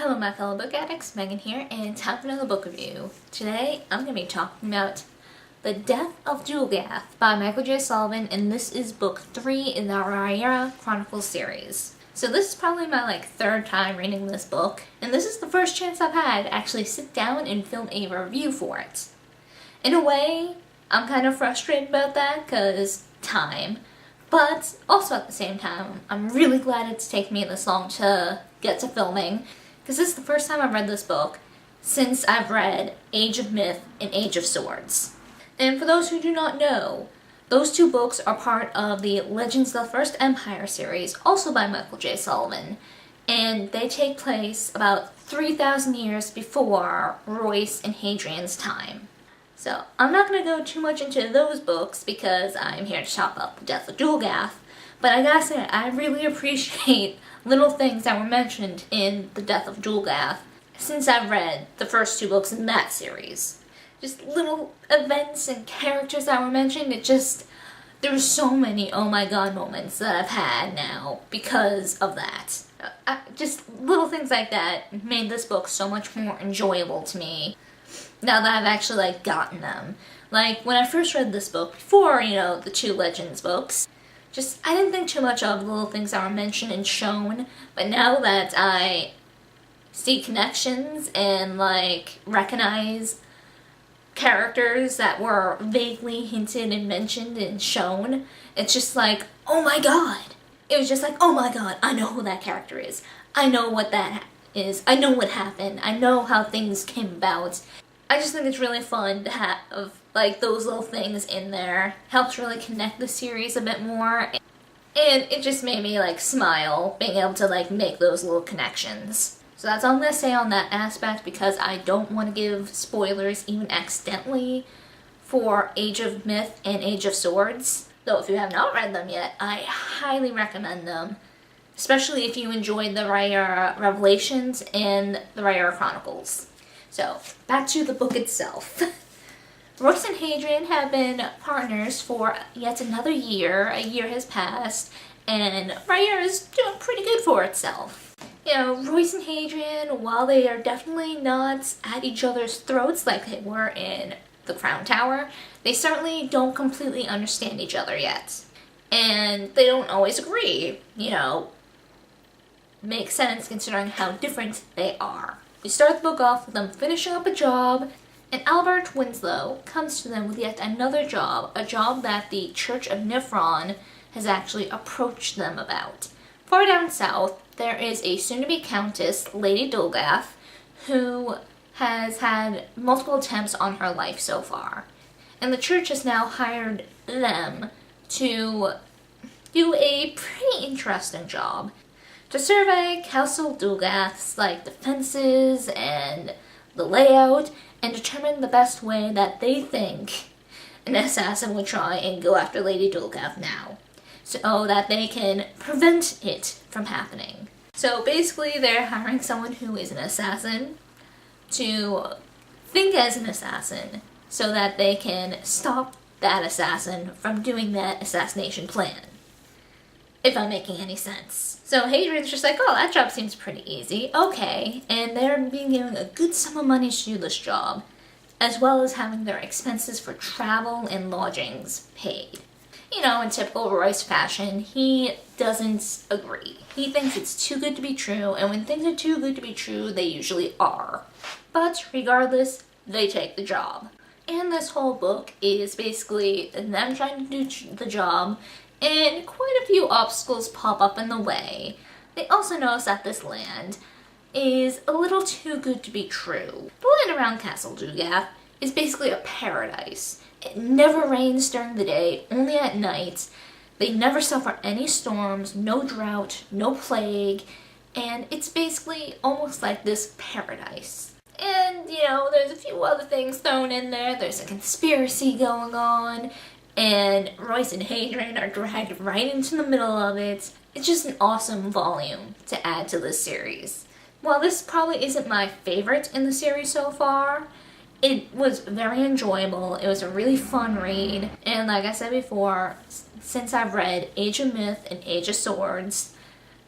Hello my fellow book addicts, Megan here, and time for another book review. Today I'm going to be talking about The Death of Dulgath by Michael J. Sullivan, and this is book 3 in the Rhaenyra Chronicles series. So this is probably my third time reading this book, and this is the first chance I've had to actually sit down and film a review for it. In a way, I'm kind of frustrated about that because time, but also at the same time, I'm really glad it's taken me this long to get to filming. Because this is the first time I've read this book since I've read Age of Myth and Age of Swords. And for those who do not know, those two books are part of the Legends of the First Empire series, also by Michael J. Sullivan. And they take place about 3,000 years before Royce and Hadrian's time. So I'm not going to go too much into those books because I'm here to talk about The Death of Dulgath. But I gotta say, I really appreciate little things that were mentioned in The Death of Dulgath since I've read the first two books in that series. Just little events and characters that were mentioned, there's so many oh my god moments that I've had now because of that. Just little things like that made this book so much more enjoyable to me now that I've actually gotten them. When I first read this book, before, the two Legends books, I didn't think too much of the little things that were mentioned and shown, but now that I see connections and, recognize characters that were vaguely hinted and mentioned and shown, it's just oh my god! It was just oh my god, I know who that character is. I know what that is. I know what happened. I know how things came about. I just think it's really fun to have those little things in there. Helps really connect the series a bit more. And it just made me smile being able to make those little connections. So that's all I'm going to say on that aspect because I don't want to give spoilers even accidentally for Age of Myth and Age of Swords. Though if you have not read them yet, I highly recommend them. Especially if you enjoyed the Rhaenyra Revelations and the Rhaenyra Chronicles. So, back to the book itself. Royce and Hadrian have been partners for yet another year. A year has passed, and Rhaenyra is doing pretty good for itself. Royce and Hadrian, while they are definitely not at each other's throats like they were in the Crown Tower, they certainly don't completely understand each other yet. And they don't always agree, Makes sense considering how different they are. We start the book off with them finishing up a job, and Albert Winslow comes to them with yet another job, a job that the Church of Nifron has actually approached them about. Far down south, there is a soon-to-be countess, Lady Dulgath, who has had multiple attempts on her life so far. And the church has now hired them to do a pretty interesting job. To survey Castle Dulgath's defenses and the layout and determine the best way that they think an assassin would try and go after Lady Dulgath now, so that they can prevent it from happening. So basically they're hiring someone who is an assassin to think as an assassin so that they can stop that assassin from doing that assassination plan. If I'm making any sense. So Hadrian's just oh, that job seems pretty easy. Okay. And they're being given a good sum of money to do this job, as well as having their expenses for travel and lodgings paid. In typical Royce fashion, he doesn't agree. He thinks it's too good to be true, and when things are too good to be true, they usually are. But regardless, they take the job. And this whole book is basically them trying to do the job, and quite a few obstacles pop up in the way. They also notice that this land is a little too good to be true. The land around Castle Dulgath is basically a paradise. It never rains during the day, only at night. They never suffer any storms, no drought, no plague, and it's basically almost like this paradise. And, there's a few other things thrown in there. There's a conspiracy going on, and Royce and Hadrian are dragged right into the middle of it. It's just an awesome volume to add to this series. While this probably isn't my favorite in the series so far, it was very enjoyable. It was a really fun read, and like I said before, since I've read Age of Myth and Age of Swords,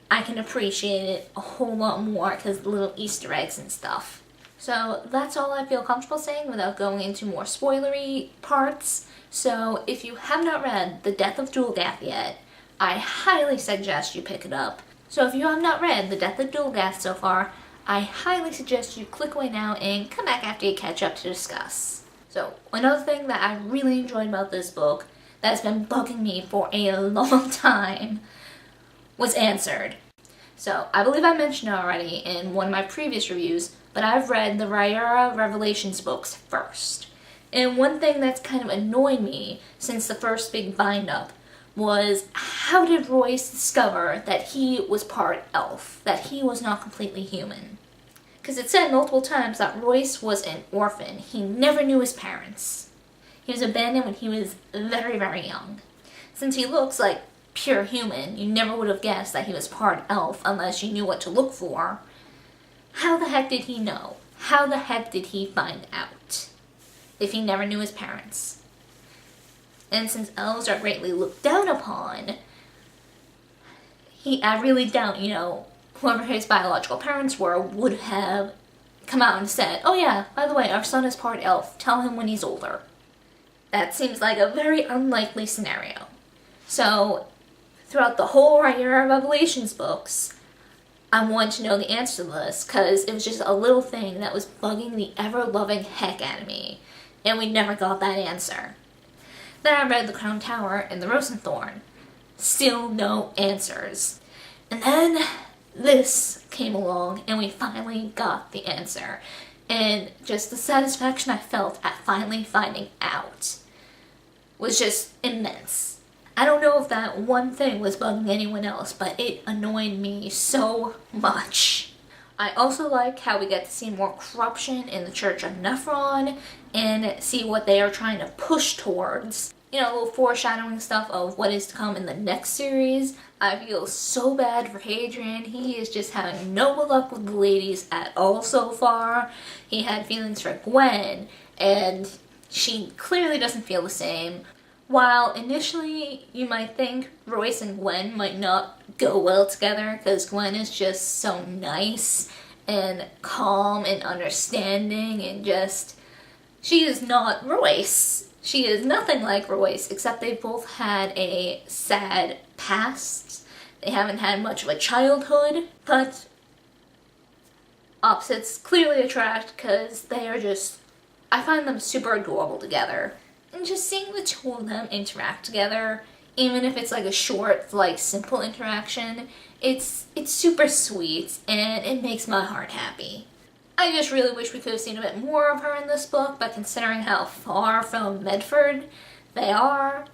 I can appreciate it a whole lot more because little Easter eggs and stuff. So that's all I feel comfortable saying without going into more spoilery parts. So if you have not read The Death of Dulgath yet, I highly suggest you pick it up. So if you have not read The Death of Dulgath so far, I highly suggest you click away now and come back after you catch up to discuss. So another thing that I really enjoyed about this book that has been bugging me for a long time was answered. So I believe I mentioned it already in one of my previous reviews, but I've read the Rhaenyra Revelations books first. And one thing that's kind of annoyed me since the first big bind-up was how did Royce discover that he was part elf, that he was not completely human? Because it said multiple times that Royce was an orphan. He never knew his parents. He was abandoned when he was very, very young. Since he looks like pure human, you never would have guessed that he was part elf unless you knew what to look for. How the heck did he know? How the heck did he find out if he never knew his parents? And since elves are greatly looked down upon, I really doubt, whoever his biological parents were would have come out and said, oh yeah, by the way, our son is part elf, tell him when he's older. That seems like a very unlikely scenario. So, throughout the whole Rhaenyra Revelations books, I wanted to know the answer to this, because it was just a little thing that was bugging the ever-loving heck out of me, and we never got that answer. Then I read The Crown Tower and The Rosenthorn. Still no answers. And then this came along, and we finally got the answer. And just the satisfaction I felt at finally finding out was just immense. I don't know if that one thing was bugging anyone else, but it annoyed me so much. I also like how we get to see more corruption in the Church of Nephron and see what they are trying to push towards. A little foreshadowing stuff of what is to come in the next series. I feel so bad for Hadrian. He is just having no luck with the ladies at all so far. He had feelings for Gwen, and she clearly doesn't feel the same. While initially you might think Royce and Gwen might not go well together because Gwen is just so nice and calm and understanding and she is not Royce. She is nothing like Royce, except they both had a sad past. They haven't had much of a childhood, but opposites clearly attract because they are I find them super adorable together. And just seeing the two of them interact together, even if it's like a short, simple interaction, it's super sweet and it makes my heart happy. I just really wish we could have seen a bit more of her in this book, but considering how far from Medford they are,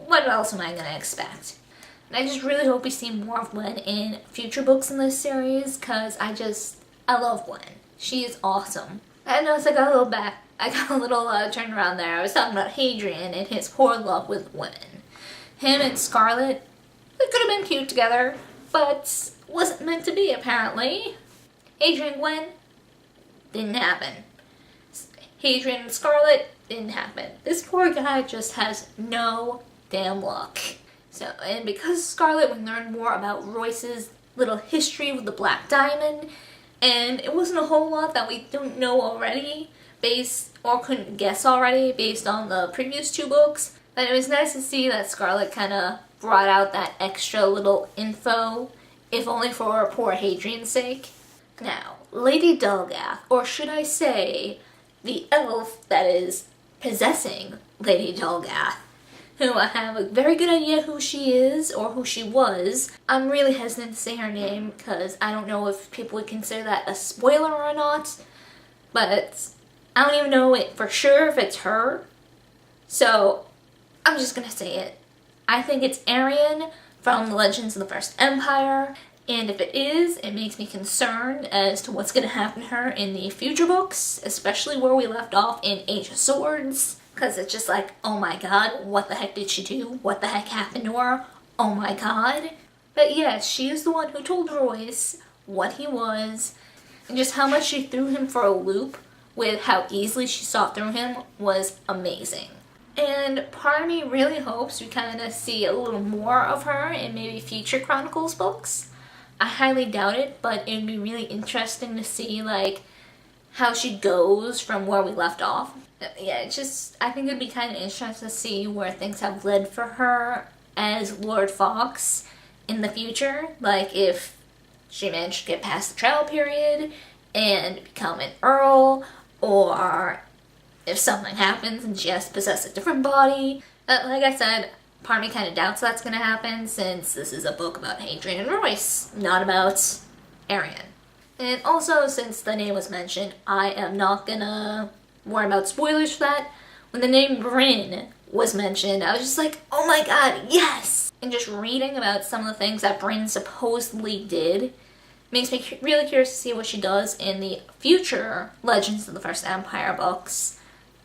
what else am I going to expect? And I just really hope we see more of Gwen in future books in this series, because I love Gwen. She is awesome. I noticed I got a little turned around there. I was talking about Hadrian and his poor luck with women. Him and Scarlet, they could have been cute together, but wasn't meant to be apparently. Hadrian and Gwen, didn't happen. Hadrian and Scarlet, didn't happen. This poor guy just has no damn luck. And because Scarlet, we learned more about Royce's little history with the Black Diamond, and it wasn't a whole lot that we don't know already, or couldn't guess already based on the previous two books, but it was nice to see that Scarlet kind of brought out that extra little info, if only for poor Hadrian's sake. Now, Lady Dulgath, or should I say, the elf that is possessing Lady Dulgath, who I have a very good idea who she is, or who she was. I'm really hesitant to say her name, because I don't know if people would consider that a spoiler or not, but I don't even know it for sure if it's her, so I'm just gonna say it. I think it's Arian from the Legends of the First Empire, and if it is, it makes me concerned as to what's going to happen to her in the future books, especially where we left off in Age of Swords, because it's just like, oh my god, what the heck did she do? What the heck happened to her? Oh my god. But yes, she is the one who told Royce what he was, and just how much she threw him for a loop with how easily she saw through him was amazing. And part of me really hopes we kind of see a little more of her in maybe future Chronicles books. I highly doubt it, but it'd be really interesting to see like how she goes from where we left off. Yeah, it's just, I think it'd be kind of interesting to see where things have led for her as Lord Fox in the future. Like if she managed to get past the trial period and become an Earl, or if something happens and she has to possess a different body. Like I said, part of me kind of doubts that's going to happen since this is a book about Hadrian and Royce, not about Arian. And also, since the name was mentioned, I am not gonna worry about spoilers for that. When the name Bryn was mentioned, I was just like, oh my god, yes! And just reading about some of the things that Bryn supposedly did makes me really curious to see what she does in the future Legends of the First Empire books,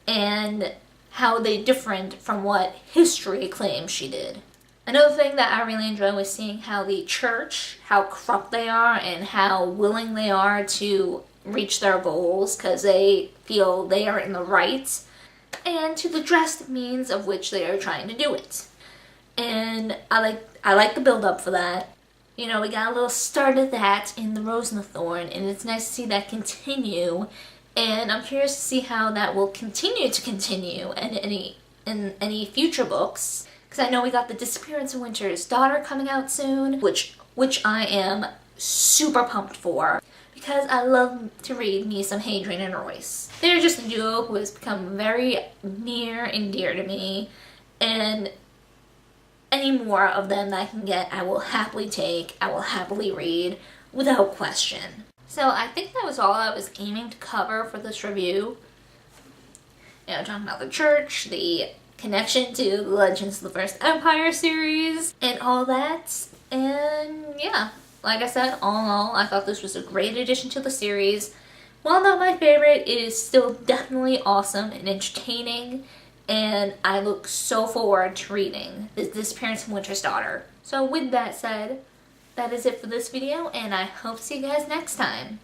and how they different from what history claims she did. Another thing that I really enjoy was seeing how the church, how corrupt they are and how willing they are to reach their goals because they feel they are in the right, and to the drastic means of which they are trying to do it. And I like the build up for that. You know, we got a little start of that in the Rose and the Thorn, and it's nice to see that continue. And I'm curious to see how that will continue in any future books. Because I know we got the Disappearance of Winter's Daughter coming out soon, which I am super pumped for. Because I love to read me some Hadrian and Royce. They're just a duo who has become very near and dear to me. And any more of them that I can get, I will happily take, I will happily read, without question. So I think that was all I was aiming to cover for this review. You know, talking about the church, the connection to the Legends of the First Empire series, and all that. And yeah, like I said, all in all, I thought this was a great addition to the series. While not my favorite, it is still definitely awesome and entertaining, and I look so forward to reading The Disappearance of Winter's Daughter. So with that said, that is it for this video, and I hope to see you guys next time.